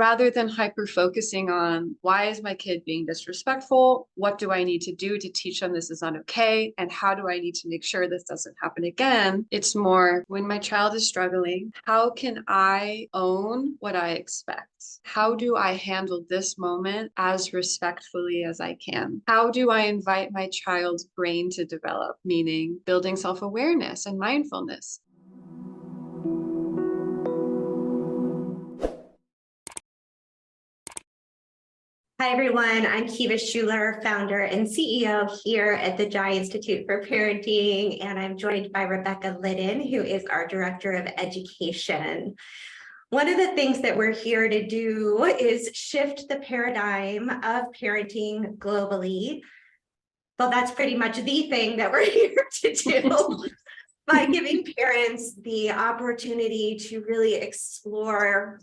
rather than hyper focusing on why is my kid being disrespectful? What do I need to do to teach them this is not okay? And how do I need to make sure this doesn't happen again? It's more when my child is struggling, how can I own what I expect? How do I handle this moment as respectfully as I can? How do I invite my child's brain to develop, meaning building self-awareness and mindfulness? Hi, everyone. I'm Kiva Schuler, founder and CEO here at the Jai Institute for Parenting, and I'm joined by Rebecca Lyddon, who is our Director of Education. One of the things that we're here to do is shift the paradigm of parenting globally. Well, that's pretty much the thing that we're here to do by giving parents the opportunity to really explore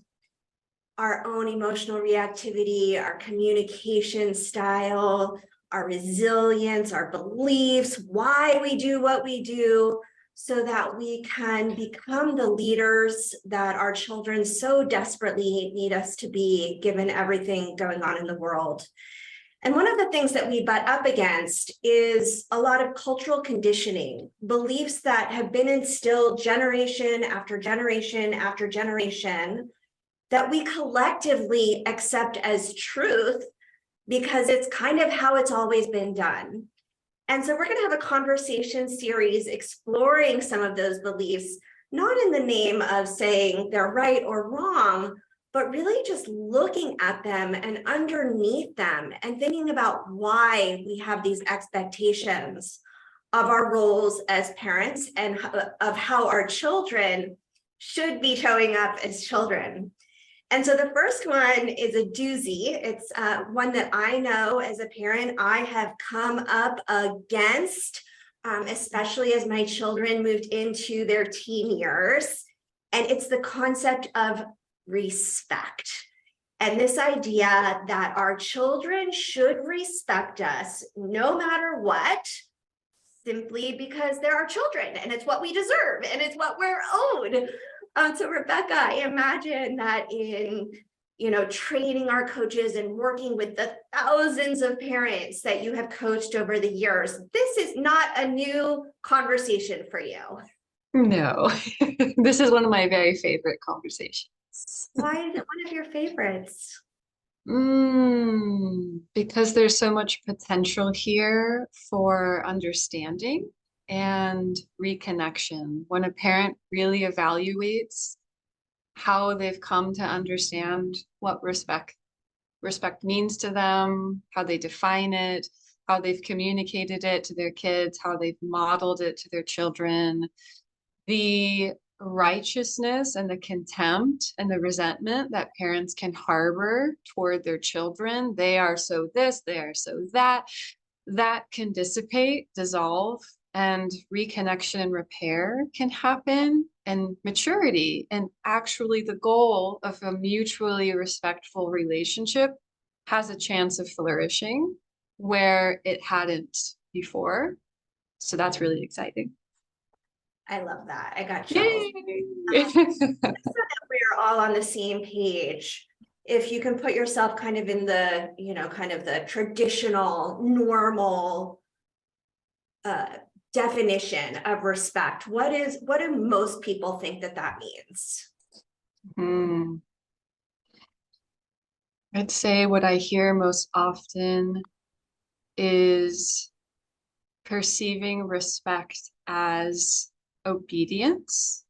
our own emotional reactivity, our communication style, our resilience, our beliefs, why we do what we do, so that we can become the leaders that our children so desperately need us to be, given everything going on in the world. And one of the things that we butt up against is a lot of cultural conditioning, beliefs that have been instilled generation after generation after generation, that we collectively accept as truth because it's kind of how it's always been done. And so we're going to have a conversation series exploring some of those beliefs, not in the name of saying they're right or wrong, but really just looking at them and underneath them and thinking about why we have these expectations of our roles as parents and of how our children should be showing up as children. And so the first one is a doozy. It's one that I know as a parent I have come up against, especially as my children moved into their teen years. And it's the concept of respect. And this idea that our children should respect us no matter what, simply because they're our children and it's what we deserve and it's what we're owed. So Rebecca, I imagine that in training our coaches and working with the thousands of parents that you have coached over the years, this is not a new conversation for you. No, this is one of my very favorite conversations. Why is it one of your favorites? Because there's so much potential here for understanding and reconnection. When a parent really evaluates how they've come to understand what respect means to them, how they define it, how they've communicated it to their kids, how they've modeled it to their children, the righteousness and the contempt and the resentment that parents can harbor toward their children. They are so this, they are so that can dissipate, dissolve, and reconnection and repair can happen, and maturity, and actually the goal of a mutually respectful relationship has a chance of flourishing where it hadn't before. So that's really exciting. I love that. I got chills. So that we're all on the same page. If you can put yourself kind of in the, kind of the traditional, normal definition of respect, what do most people think that means? I'd say what I hear most often is perceiving respect as obedience.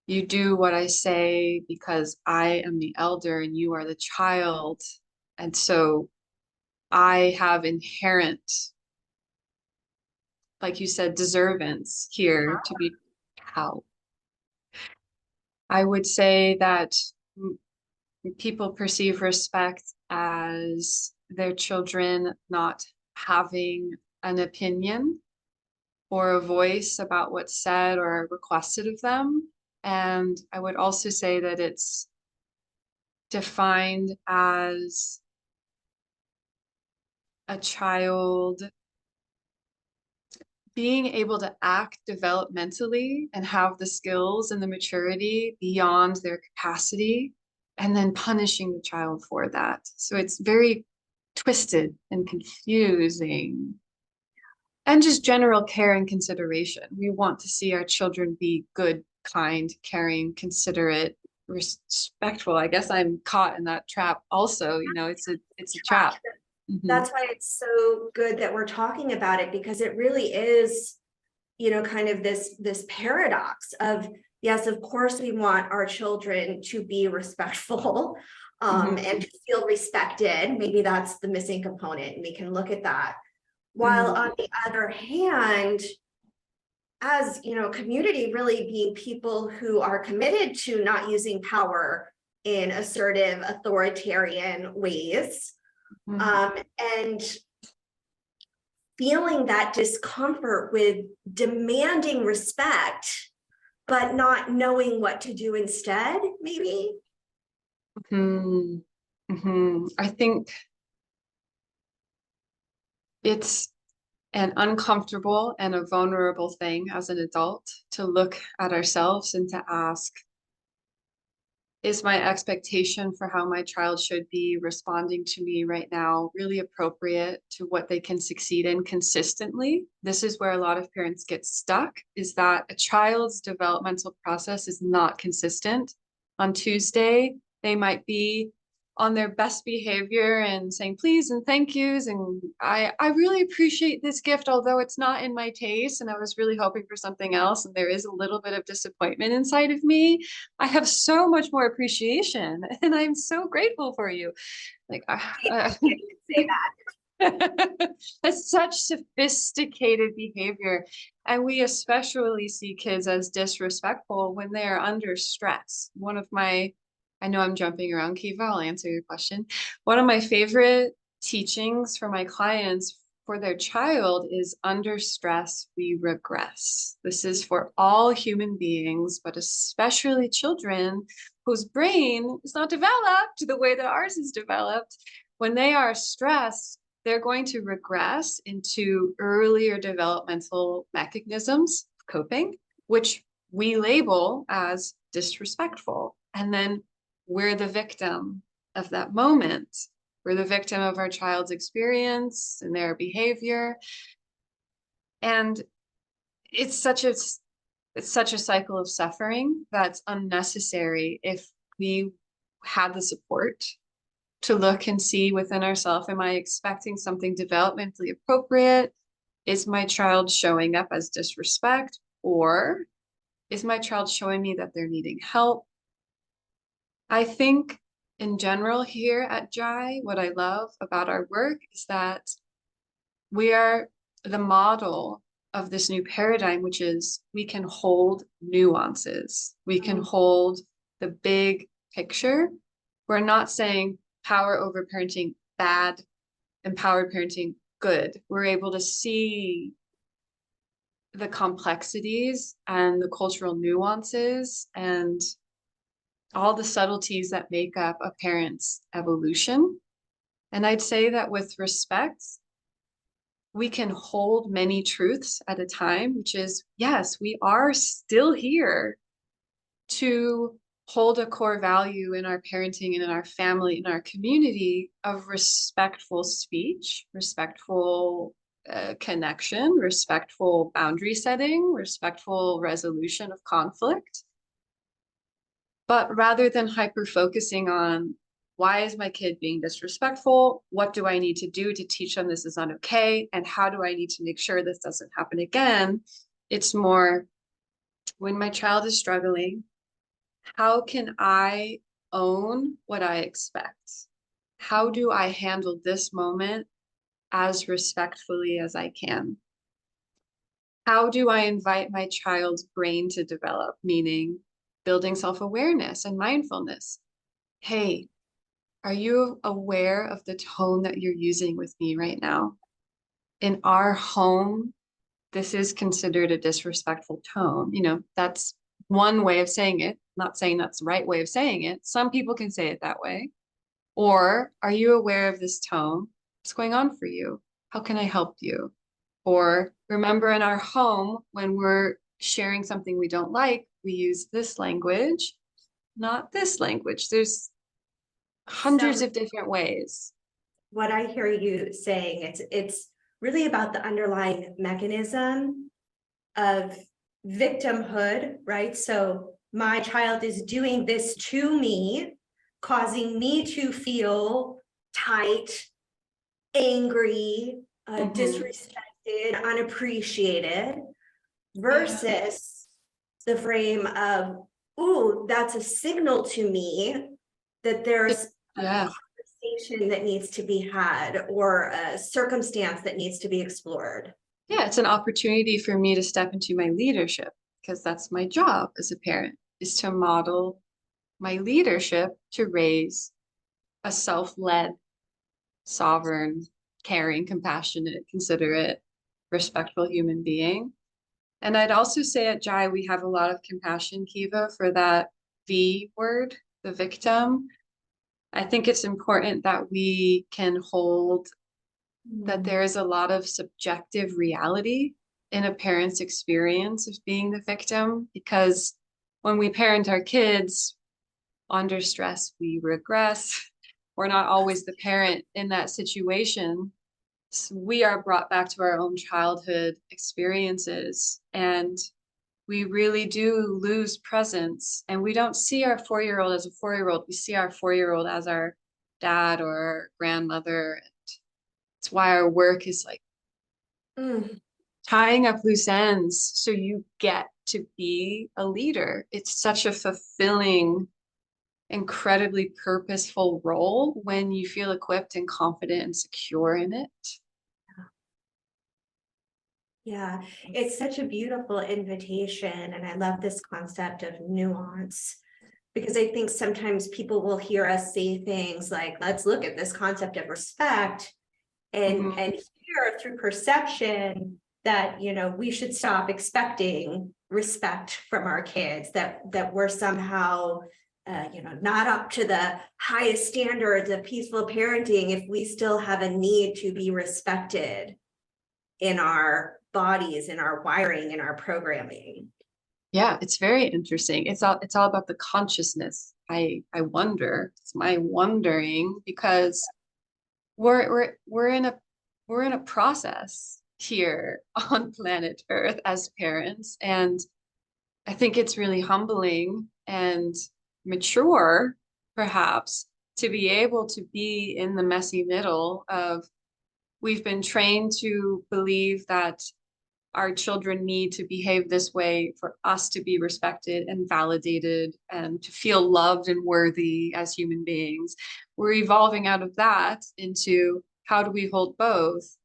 You do what I say because I am the elder and you are the child. And so I have inherent, like you said, deservance here to be how. I would say that people perceive respect as their children not having an opinion or a voice about what's said or requested of them. And I would also say that it's defined as a child being able to act developmentally and have the skills and the maturity beyond their capacity and then punishing the child for that. So it's very twisted and confusing. And just general care and consideration. We want to see our children be good, kind, caring, considerate, respectful. I guess I'm caught in that trap also. It's a trap. Mm-hmm. That's why it's so good that we're talking about it, because it really is, kind of this paradox of, yes, of course we want our children to be respectful, Mm-hmm. and to feel respected. Maybe that's the missing component, and we can look at that. While Mm-hmm. on the other hand, as community, really being people who are committed to not using power in assertive, authoritarian ways, and feeling that discomfort with demanding respect, but not knowing what to do instead, maybe. Mm-hmm. Mm-hmm. I think it's an uncomfortable and a vulnerable thing as an adult to look at ourselves and to ask, is my expectation for how my child should be responding to me right now really appropriate to what they can succeed in consistently? This is where a lot of parents get stuck, is that a child's developmental process is not consistent. On Tuesday, they might be on their best behavior and saying please and thank yous. And I really appreciate this gift, although it's not in my taste and I was really hoping for something else. And there is a little bit of disappointment inside of me. I have so much more appreciation and I'm so grateful for you. Like, Say that. that's such sophisticated behavior. And we especially see kids as disrespectful when they are under stress. I know I'm jumping around, Kiva, I'll answer your question. One of my favorite teachings for my clients for their child is under stress, we regress. This is for all human beings, but especially children whose brain is not developed the way that ours is developed. When they are stressed, they're going to regress into earlier developmental mechanisms of coping, which we label as disrespectful. And then we're the victim of that moment. We're the victim of our child's experience and their behavior. And it's such a cycle of suffering that's unnecessary if we had the support to look and see within ourselves, am I expecting something developmentally appropriate? Is my child showing up as disrespect? Or is my child showing me that they're needing help? I think in general here at JAI, what I love about our work is that we are the model of this new paradigm, which is we can hold nuances. We can hold the big picture. We're not saying power over parenting bad, empowered parenting good. We're able to see the complexities and the cultural nuances and all the subtleties that make up a parent's evolution. And I'd say that with respect, we can hold many truths at a time, which is, yes, we are still here to hold a core value in our parenting and in our family, in our community of respectful speech, respectful connection, respectful boundary setting, respectful resolution of conflict. But rather than hyper focusing on why is my kid being disrespectful? What do I need to do to teach them this is not okay? And how do I need to make sure this doesn't happen again? It's more when my child is struggling, how can I own what I expect? How do I handle this moment as respectfully as I can? How do I invite my child's brain to develop, meaning building self-awareness and mindfulness? Hey, are you aware of the tone that you're using with me right now? In our home, this is considered a disrespectful tone. That's one way of saying it. Not saying that's the right way of saying it. Some people can say it that way. Or are you aware of this tone? What's going on for you? How can I help you? Or remember in our home, when we're sharing something we don't like, we use this language, not this language. There's hundreds So of different ways. what I hear you saying, it's really about the underlying mechanism of victimhood, right? So my child is doing this to me, causing me to feel tight, angry, Mhm. disrespected, unappreciated, Yeah. versus the frame of, ooh, that's a signal to me that there's a Yeah. conversation that needs to be had or a circumstance that needs to be explored. Yeah, it's an opportunity for me to step into my leadership because that's my job as a parent is to model my leadership to raise a self-led, sovereign, caring, compassionate, considerate, respectful human being. And I'd also say at Jai, we have a lot of compassion, Kiva, for that V word, the victim. I think it's important that we can hold that there is a lot of subjective reality in a parent's experience of being the victim because when we parent our kids under stress, we regress. We're not always the parent in that situation. So we are brought back to our own childhood experiences and we really do lose presence and we don't see our 4-year-old as a 4-year-old. We see our 4-year-old as our dad or our grandmother. It's why our work is like Mm. tying up loose ends so you get to be a leader. It's such a fulfilling, incredibly purposeful role when you feel equipped and confident and secure in it. Yeah, it's such a beautiful invitation, and I love this concept of nuance because I think sometimes people will hear us say things like, let's look at this concept of respect and Mhm. hear through perception that, you know, we should stop expecting respect from our kids, that we're somehow you know, not up to the highest standards of peaceful parenting if we still have a need to be respected in our bodies, in our wiring, in our programming. Yeah, it's very interesting. It's all about the consciousness. I wonder. It's my wondering because we're in a process here on planet Earth as parents, and I think it's really humbling and mature, perhaps, to be able to be in the messy middle of we've been trained to believe that our children need to behave this way for us to be respected and validated and to feel loved and worthy as human beings. We're evolving out of that into how do we hold both?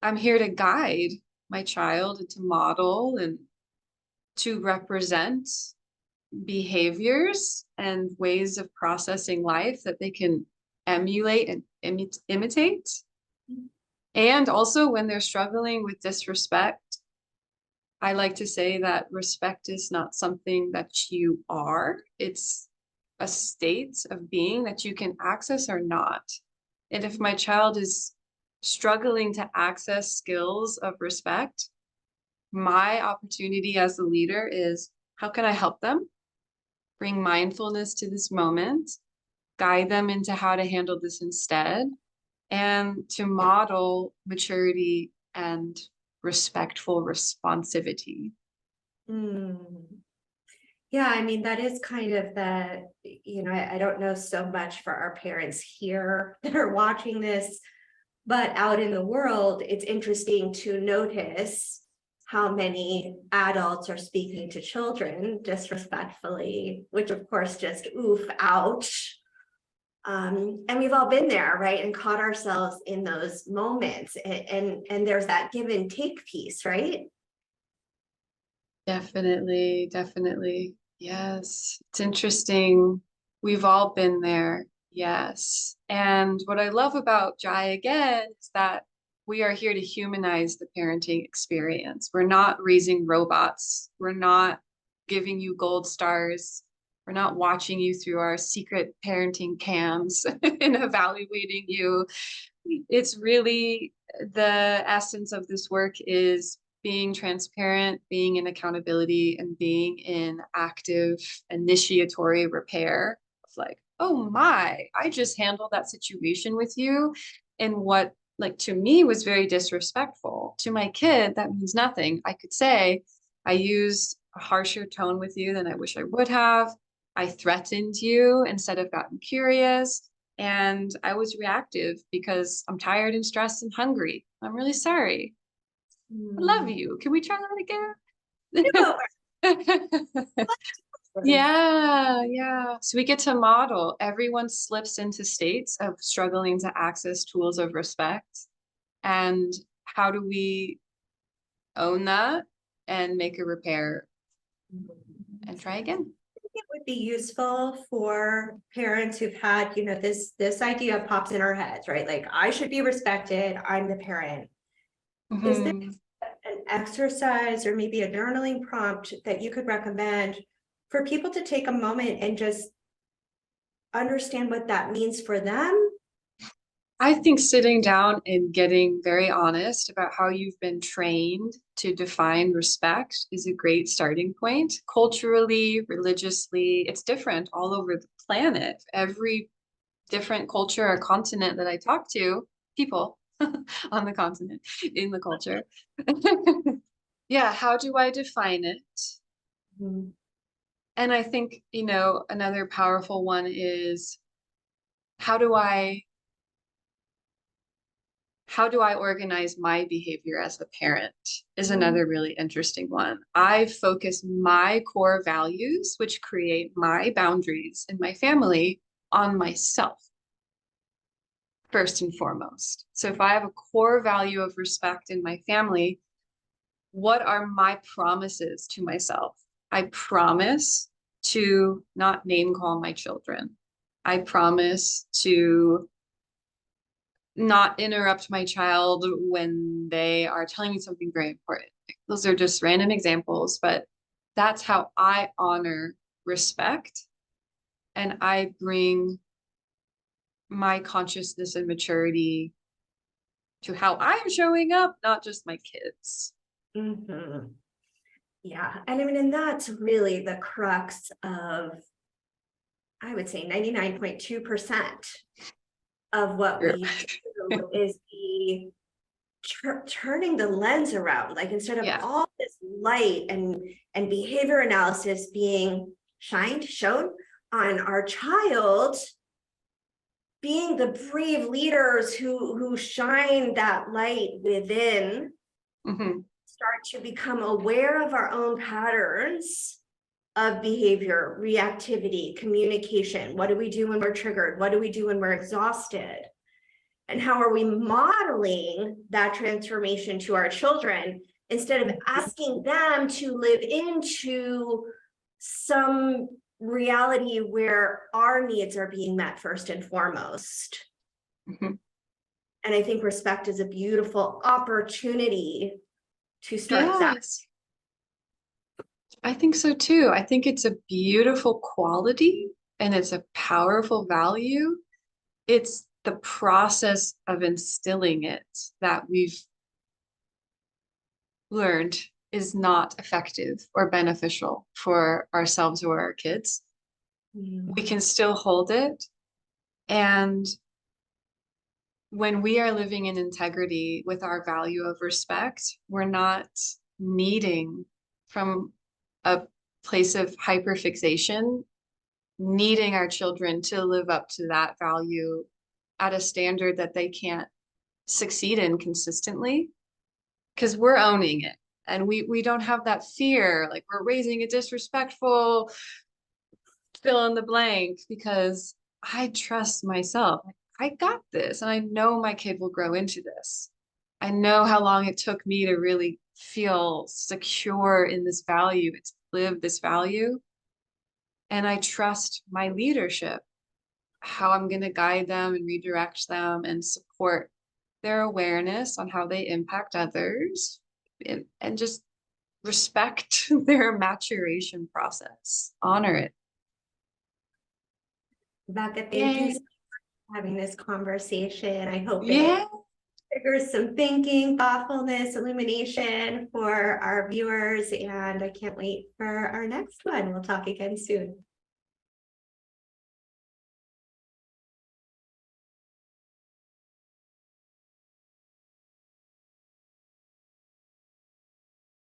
I'm here to guide my child and to model and to represent behaviors and ways of processing life that they can emulate and imitate. And also when they're struggling with disrespect, I like to say that respect is not something that you are, it's a state of being that you can access or not. And if my child is struggling to access skills of respect, my opportunity as a leader is how can I help them bring mindfulness to this moment, guide them into how to handle this instead, and to model maturity and respectful responsivity. Mm. Yeah, I mean, that is kind of the, you know, I don't know so much for our parents here that are watching this, but out in the world, it's interesting to notice how many adults are speaking to children disrespectfully, which of course just oof, ouch. And we've all been there, right? And caught ourselves in those moments. And there's that give and take piece, right? Definitely, definitely. Yes. It's interesting. We've all been there. Yes. And what I love about Jai again is that we are here to humanize the parenting experience. We're not raising robots. We're not giving you gold stars. We're not watching you through our secret parenting cams and evaluating you. It's really the essence of this work is being transparent, being in accountability, and being in active initiatory repair of like, oh my, I just handled that situation with you in what, like, to me was very disrespectful. To my kid, that means nothing. I could say, I used a harsher tone with you than I wish I would have. I threatened you instead of gotten curious. And I was reactive because I'm tired and stressed and hungry. I'm really sorry. I love Hmm. you. Can we try that No, again? Yeah, yeah. So we get to model. Everyone slips into states of struggling to access tools of respect. And how do we own that and make a repair and try again? it would be useful for parents who've had, this idea pops in our heads, right? Like, I should be respected. I'm the parent. Is there Mhm. an exercise or maybe a journaling prompt that you could recommend for people to take a moment and just understand what that means for them? I think sitting down and getting very honest about how you've been trained to define respect is a great starting point. Culturally, religiously, it's different all over the planet. Every different culture or continent that I talk to, people on the continent, in the culture. Yeah, how do I define it? Mhm. And I think, another powerful one is how do I how do I organize my behavior as a parent is another really interesting one. I focus my core values, which create my boundaries in my family, on myself first and foremost. So if I have a core value of respect in my family, what are my promises to myself? I promise to not name call my children. I promise to not interrupt my child when they are telling me something very important. Those are just random examples, but that's how I honor respect and I bring my consciousness and maturity to how I'm showing up, not just my kids. Mhm. Yeah, and I mean, and that's really the crux of, I would say, 99.2% of what True. we do is the turning the lens around, like, instead of Yeah. all this light and behavior analysis being shown on our child, being the brave leaders who shine that light within, Hmm. start to become aware of our own patterns of behavior, reactivity, communication. What do we do when we're triggered? What do we do when we're exhausted? And how are we modeling that transformation to our children instead of asking them to live into some reality where our needs are being met first and foremost? Hmm. And I think respect is a beautiful opportunity to start that. Yes, I think so too. I think it's a beautiful quality and it's a powerful value. It's the process of instilling it that we've learned is not effective or beneficial for ourselves or our kids. We Mm. can still hold it. And when we are living in integrity with our value of respect, we're not needing from a place of hyperfixation, needing our children to live up to that value at a standard that they can't succeed in consistently because we're owning it. And we don't have that fear, like we're raising a disrespectful fill in the blank because I trust myself. Like, I got this, and I know my kid will grow into this. I know how long it took me to really feel secure in this value, to live this value. And I trust my leadership, how I'm going to guide them and redirect them and support their awareness on how they impact others and just respect their maturation process, honor it. Rebecca, thank you Yay. so much for having this conversation. I hope Yeah. it triggers some thinking, thoughtfulness, illumination for our viewers, and I can't wait for our next one. We'll talk again soon.